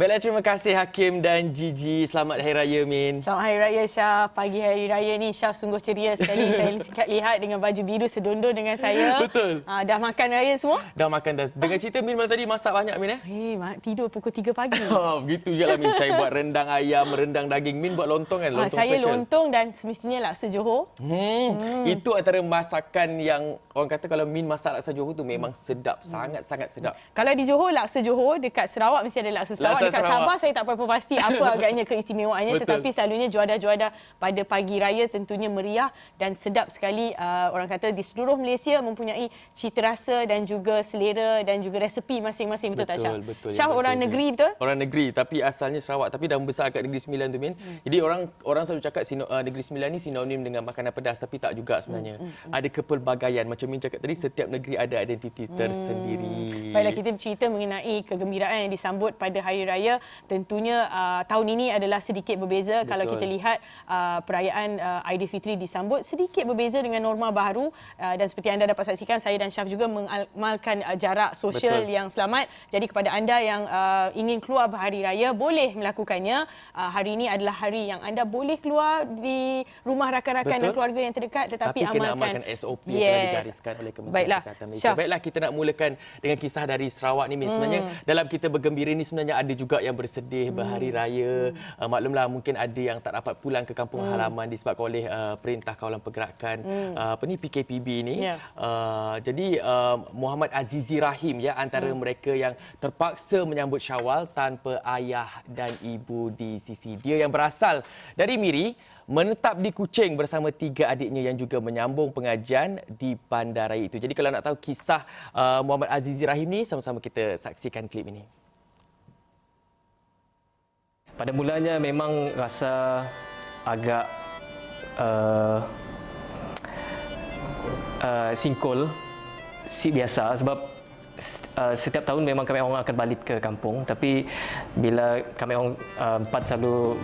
Baiklah, terima kasih Hakim dan Gigi. Selamat Hari Raya, Min. Selamat Hari Raya, Syaf. Pagi Hari Raya ni Syaf sungguh ceria sekali. Saya lihat dengan baju biru sedondon dengan saya. Betul. Dah makan raya semua? Dah makan dah. Dengan cerita Min malam tadi masak banyak, Min eh? Tidur pukul 3 pagi. Begitu je lah, Min. Saya buat rendang ayam, rendang daging. Min buat lontong kan? Lontong saya special. lontong dan semestinya laksa Johor. Itu antara masakan yang orang kata kalau Min masak laksa Johor tu memang sedap. Sangat-sangat sedap. Kalau di Johor, laksa Johor, dekat Sarawak mesti ada laksa Sarawak. Dekat Sabah saya tak berapa pasti apa agaknya keistimewaannya. Tetapi selalunya juadah-juadah pada pagi raya tentunya meriah dan sedap sekali. Orang kata di seluruh Malaysia mempunyai cita rasa dan juga selera dan juga resepi masing-masing. Betul tak, Syaf? Betul. Syaf orang negeri betul? Orang negeri tapi asalnya Sarawak tapi dah membesar kat Negeri Sembilan tu, Min. Jadi orang selalu cakap Negeri Sembilan ni sinonim dengan makanan pedas tapi tak juga sebenarnya. Ada kepelbagaian. Macam Min cakap tadi, setiap negeri ada identiti tersendiri. Baiklah, kita bercerita mengenai kegembiraan yang disambut pada Hari Raya. Tentunya tahun ini adalah sedikit berbeza. Kalau kita lihat perayaan Aidilfitri disambut sedikit berbeza dengan norma baru. Dan seperti anda dapat saksikan, saya dan Syaf juga mengamalkan jarak sosial yang selamat. Jadi kepada anda yang ingin keluar berhari raya, boleh melakukannya. Hari ini adalah hari yang anda boleh keluar di rumah rakan-rakan dan keluarga yang terdekat, tetapi kena amalkan SOP yang telah digariskan oleh Kementerian Kesihatan Malaysia. Baiklah, kita nak mulakan dengan kisah dari Sarawak ni, Min. Sebenarnya dalam kita bergembira ni sebenarnya ada juga yang bersedih berhari raya. Maklumlah mungkin ada yang tak dapat pulang ke kampung halaman disebabkan oleh Perintah Kawalan Pergerakan PKPB ni. Jadi Muhammad Azizi Rahim antara mereka yang terpaksa menyambut Syawal tanpa ayah dan ibu di sisi. Dia yang berasal dari Miri, menetap di Kuching bersama 3 adiknya yang juga menyambung pengajian di bandaraya itu. Jadi kalau nak tahu kisah Muhammad Azizi Rahim ni, sama-sama kita saksikan klip ini. Pada mulanya memang rasa agak singkol biasa sebab setiap tahun memang kami orang akan balik ke kampung, tapi bila kami orang empat selalu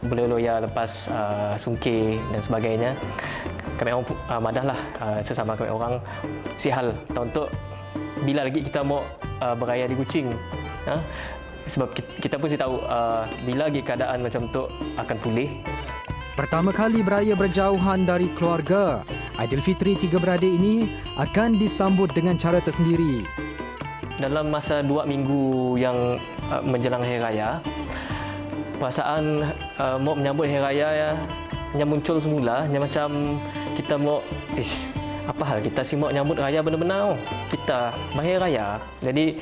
berloya lepas sungkir dan sebagainya, kami orang madahlah sesama kami orang sihal untuk bila lagi kita mau beraya di Kuching. Sebab kita pun tahu bila lagi keadaan macam tu akan pulih. Pertama kali beraya berjauhan dari keluarga, Aidilfitri 3 beradik ini akan disambut dengan cara tersendiri. Dalam masa 2 minggu yang menjelang Hari Raya, perasaan mau menyambut Hari Raya yang muncul semula, yang macam kita mau, apa hal kita simak menyambut raya benar-benar. Kita Hari Raya. Jadi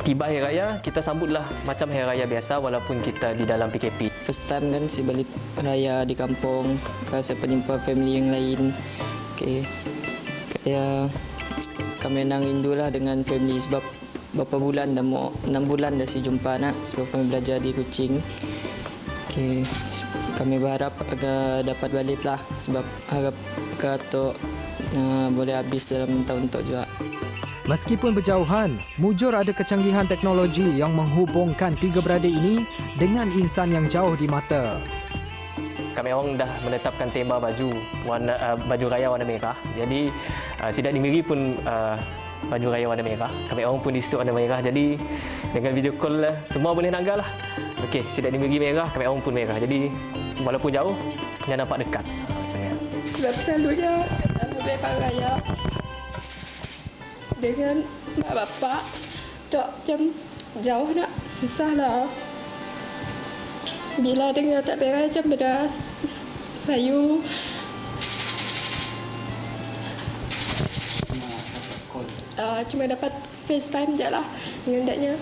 tiba Hari Raya, kita sambutlah macam Hari Raya biasa walaupun kita di dalam PKP. First time kan si balik raya di kampung, saya penjumpa family yang lain. Kayak kami nang rindulah dengan family sebab berapa bulan dah mau 6 bulan dah si jumpa anak sebab kami belajar di Kuching. Kami berharap agar dapat baliklah sebab harap kata boleh habis dalam tahun tu juga. Meskipun berjauhan, mujur ada kecanggihan teknologi yang menghubungkan 3 beradik ini dengan insan yang jauh di mata. Kami orang dah menetapkan tema baju raya warna merah. Jadi Sidak di Miri pun baju raya warna merah. Kami orang pun di situ warna merah. Jadi dengan video call semua boleh nanggal lah. Okey, Sidak di Miri merah, kami orang pun merah. Jadi walaupun jauh, dia nampak dekat. Macam ni. Sebab selalunya lepas raya dengan mak bapak tak macam jauh nak susah lah. Bila dengar tak beres macam beras sayur. Cuma dapat FaceTime je lah dengan dadnya.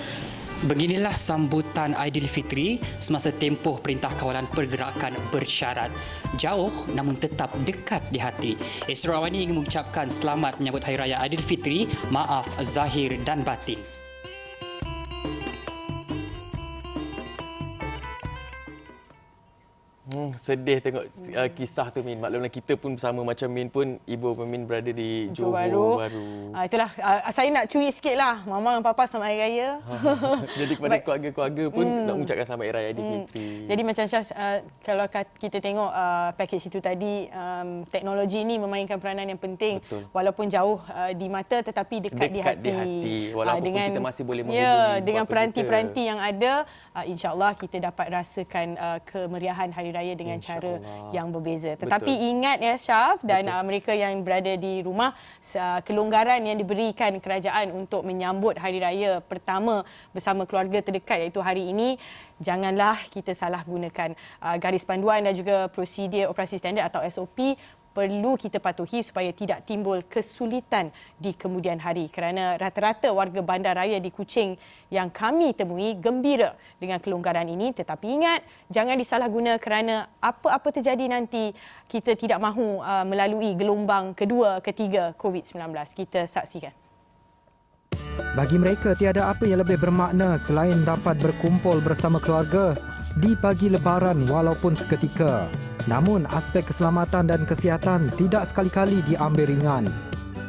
Beginilah sambutan Aidilfitri semasa tempoh Perintah Kawalan Pergerakan bersyarat. Jauh namun tetap dekat di hati. Sarawak ini ingin mengucapkan selamat menyambut Hari Raya Aidilfitri, maaf zahir dan batin. Sedih tengok kisah tu, Min. Maklumlah kita pun sama macam Min pun, ibu Min berada di Johor Bahru. Itulah, saya nak curi sikit lah. Mama dan Papa selamat Hari Raya. Jadi kepada keluarga-keluarga pun nak mengucapkan selamat Hari Raya Aidilfitri. Jadi macam Syah, kalau kita tengok package itu tadi, teknologi ini memainkan peranan yang penting. Betul. Walaupun jauh di mata tetapi dekat di hati. Walaupun kita masih boleh menghubungi. Dengan peranti-peranti yang ada, insya-Allah kita dapat rasakan kemeriahan Hari Raya dengan cara yang berbeza. Tetapi ingat ya Syaf dan mereka yang berada di rumah, kelonggaran yang diberikan kerajaan untuk menyambut Hari Raya pertama bersama keluarga terdekat iaitu hari ini, janganlah kita salah gunakan garis panduan dan juga prosedur operasi standard atau SOP perlu kita patuhi supaya tidak timbul kesulitan di kemudian hari, kerana rata-rata warga bandaraya di Kuching yang kami temui gembira dengan kelonggaran ini. Tetapi ingat, jangan disalahguna kerana apa-apa terjadi nanti kita tidak mahu melalui gelombang kedua, ketiga COVID-19. Kita saksikan. Bagi mereka, tiada apa yang lebih bermakna selain dapat berkumpul bersama keluarga di pagi Lebaran walaupun seketika. Namun, aspek keselamatan dan kesihatan tidak sekali-kali diambil ringan.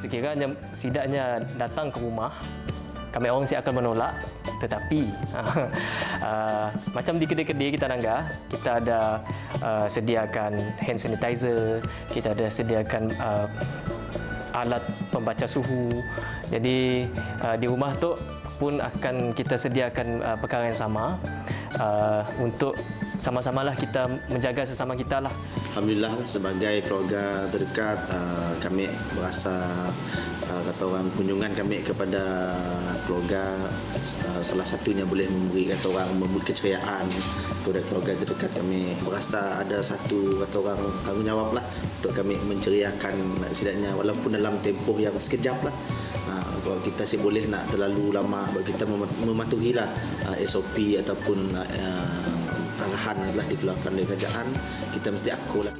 Sekiranya sidaknya datang ke rumah, kami orang akan menolak. Tetapi macam di kedai-kedai kita nanggah, kita ada sediakan hand sanitizer, kita ada sediakan alat pembaca suhu. Jadi di rumah tu pun akan kita sediakan perkara yang sama untuk sama-samalah kita menjaga sesama kita lah. Alhamdulillah, sebagai keluarga terdekat, kami merasa kata orang kunjungan kami kepada keluarga salah satunya boleh memberi kata orang memberi keceriaan kepada keluarga terdekat kami. Merasa ada satu kata orang tanggungjawab lah untuk kami menceriakan setidaknya walaupun dalam tempoh yang sekejap lah. Kalau kita sih boleh nak terlalu lama, kita mematuhilah SOP ataupun arahan telah dikeluarkan oleh kerajaan, kita mesti akulah.